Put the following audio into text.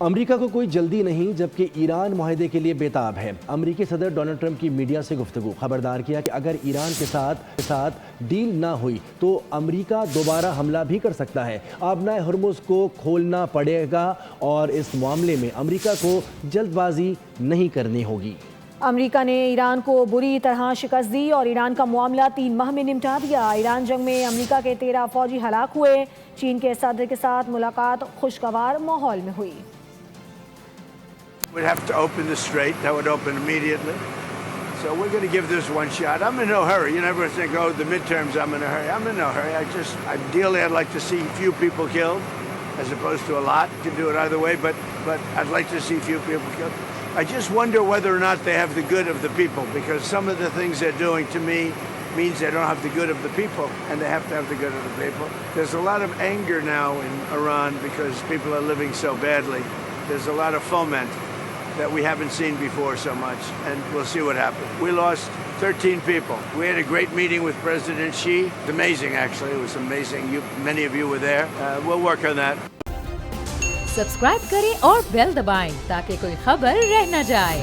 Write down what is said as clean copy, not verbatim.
America को कोई जल्दी नहीं, जबकि ईरान मुआहदे के लिए बेताब है। अमेरिकी सदर डोनाल्ड ट्रंप की मीडिया से गुफ्तगू, खबरदार किया कि अगर ईरान के साथ डील ना हुई तो अमेरिका दोबारा हमला भी कर सकता है। आबनाए हुर्मुज़ को खोलना पड़ेगा और इस मामले में अमेरिका को जल्दबाजी नहीं करनी होगी। अमेरिका ने ईरान को बुरी तरह शिकस्त दी और ईरान का मामला 3 माह में निपटा दिया। ईरान जंग में अमेरिका के 13 फौजी हलाक हुए। चीन के सदर के साथ मुलाकात खुशगवार माहौल में हुई। We'd have to open the strait. That would open immediately. So we're going to give this one shot. I'm in no hurry. You never think, oh, the midterms, I'm in a hurry. I'm in no hurry. Ideally, I'd like to see few people killed as opposed to a lot. You can do it either way, but I'd like to see few people killed. I just wonder whether or not they have the good of the people, because some of the things they're doing to me means they don't have the good of the people, and they have to have the good of the people. There's a lot of anger now in Iran because people are living so badly. There's a lot of foment that we haven't seen before so much, and we'll see what happens. We lost 13 people. We had a great meeting with President Xi. It's amazing, actually. It was amazing. Many of you were there. We'll work on that. Subscribe करें और bell दबाएं ताकि कोई खबर रह न जाए।